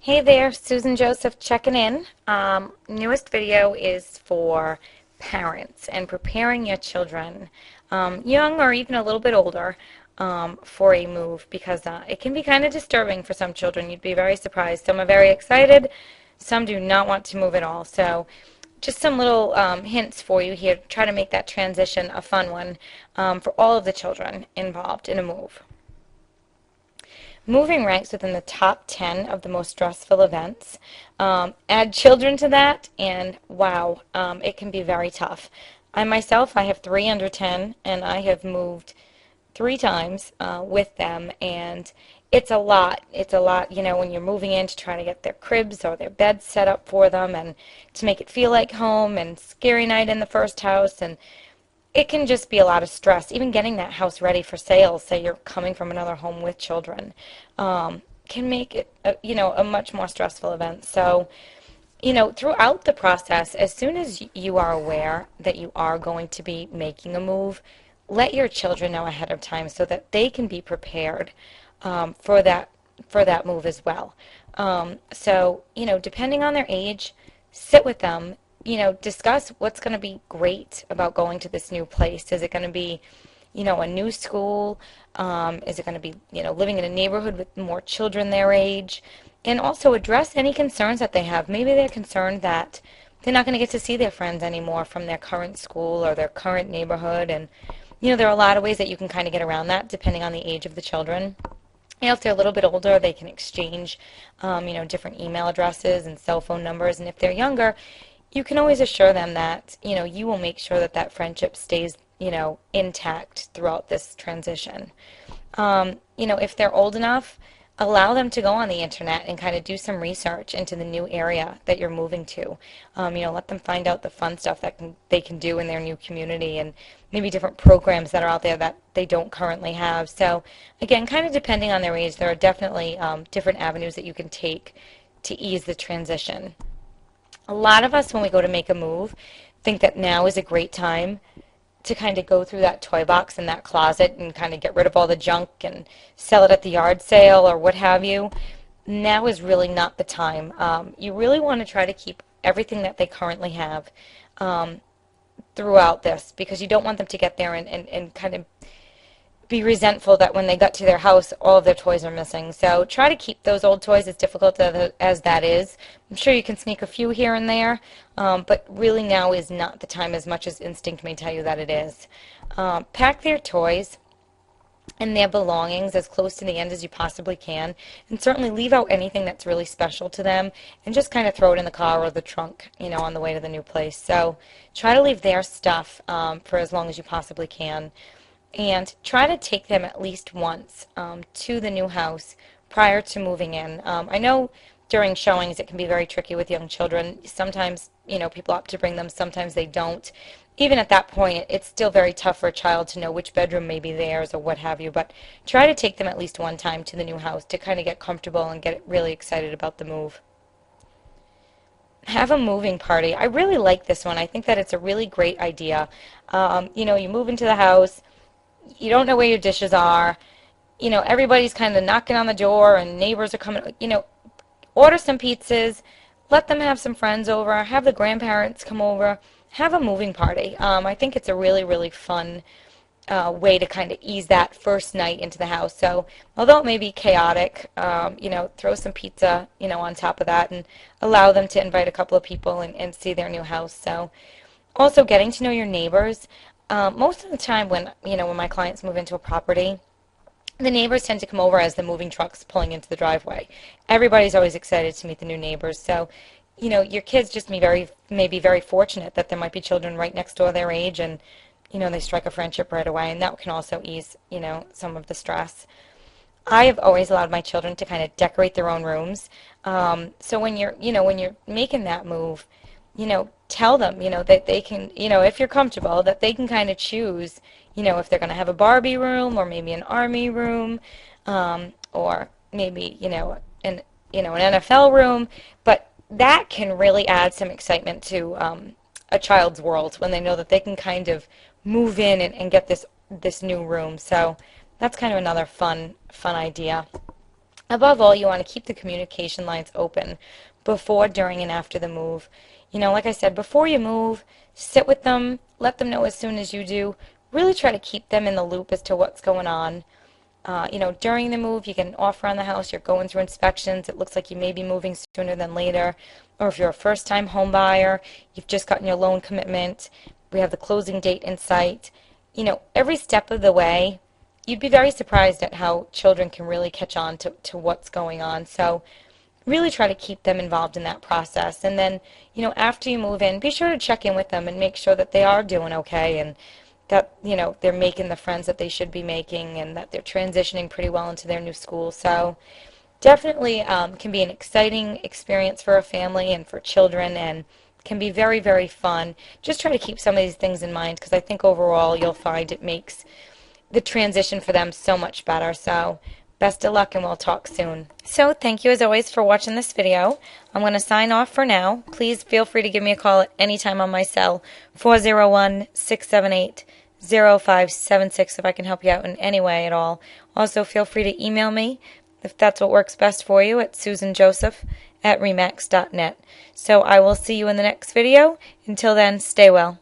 Hey there, Susan Joseph checking in. Newest video is for parents and preparing your children, young or even a little bit older, for a move because it can be kind of disturbing for some children. You'd be very surprised. Some are very excited, some do not want to move at all. So, just some little hints for you here to try to make that transition a fun one for all of the children involved in a move. Moving ranks within the top 10 of the most stressful events. Add children to that, and wow, it can be very tough. I myself, I have three under 10, and I have moved three times with them, and it's a lot. It's a lot, when you're moving in to try to get their cribs or their beds set up for them, and to make it feel like home, and scary night in the first house, and it can just be a lot of stress. Even getting that house ready for sale, say you're coming from another home with children, can make it, a much more stressful event. So, throughout the process, as soon as you are aware that you are going to be making a move, let your children know ahead of time so that they can be prepared for that move as well. So, depending on their age, sit with them, discuss what's going to be great about going to this new place. Is it going to be, a new school? Is it going to be, living in a neighborhood with more children their age? And also address any concerns that they have. Maybe they're concerned that they're not going to get to see their friends anymore from their current school or their current neighborhood. And, there are a lot of ways that you can kind of get around that depending on the age of the children. If they're a little bit older, they can exchange, different email addresses and cell phone numbers. And if they're younger, you can always assure them that, you will make sure that that friendship stays, intact throughout this transition. If they're old enough, allow them to go on the internet and kind of do some research into the new area that you're moving to. Let them find out the fun stuff that they can do in their new community and maybe different programs that are out there that they don't currently have. So again, kind of depending on their age, there are definitely different avenues that you can take to ease the transition. A lot of us, when we go to make a move, think that now is a great time to kind of go through that toy box in that closet and kind of get rid of all the junk and sell it at the yard sale or what have you. Now is really not the time. You really want to try to keep everything that they currently have throughout this, because you don't want them to get there and kind of be resentful that when they got to their house, all of their toys are missing. So try to keep those old toys, as difficult as that is. I'm sure you can sneak a few here and there, but really now is not the time, as much as instinct may tell you that it is. Pack their toys and their belongings as close to the end as you possibly can, and certainly leave out anything that's really special to them, and just kind of throw it in the car or the trunk, on the way to the new place. So try to leave their stuff for as long as you possibly can. And try to take them at least once to the new house prior to moving in. I know during showings it can be very tricky with young children. Sometimes, people opt to bring them, sometimes they don't. Even at that point, it's still very tough for a child to know which bedroom may be theirs or what have you. But try to take them at least one time to the new house to kind of get comfortable and get really excited about the move. Have a moving party. I really like this one. I think that it's a really great idea. You move into the house, you don't know where your dishes are, everybody's kind of knocking on the door and neighbors are coming, order some pizzas, let them have some friends over, have the grandparents come over, have a moving party. I think it's a really, really fun way to kind of ease that first night into the house. So although it may be chaotic, throw some pizza, on top of that, and allow them to invite a couple of people and see their new house. So also getting to know your neighbors. Most of the time when my clients move into a property, the neighbors tend to come over as the moving truck's pulling into the driveway. Everybody's always excited to meet the new neighbors. So, your kids just may be very fortunate that there might be children right next door their age, and, they strike a friendship right away, and that can also ease, some of the stress. I have always allowed my children to kind of decorate their own rooms. So when you're making that move, tell them, that they can, if you're comfortable, that they can kind of choose, if they're going to have a Barbie room or maybe an Army room, or maybe, an NFL room. But that can really add some excitement to a child's world when they know that they can kind of move in and get this new room. So that's kind of another fun idea. Above all, you want to keep the communication lines open before, during, and after the move. Like I said, before you move, sit with them, let them know as soon as you do. Really try to keep them in the loop as to what's going on. During the move, you get an offer on the house, you're going through inspections, it looks like you may be moving sooner than later. Or if you're a first-time home buyer, you've just gotten your loan commitment, we have the closing date in sight. Every step of the way, you'd be very surprised at how children can really catch on to what's going on. So really try to keep them involved in that process. And then, after you move in, be sure to check in with them and make sure that they are doing okay and that, they're making the friends that they should be making and that they're transitioning pretty well into their new school. So definitely can be an exciting experience for a family and for children and can be very, very fun. Just try to keep some of these things in mind because I think overall you'll find it makes the transition for them so much better. So best of luck and we'll talk soon. So thank you as always for watching this video. I'm going to sign off for now. Please feel free to give me a call at any time on my cell, 401-678-0576 if I can help you out in any way at all. Also feel free to email me if that's what works best for you at susanjoseph@remax.net. So I will see you in the next video. Until then, stay well.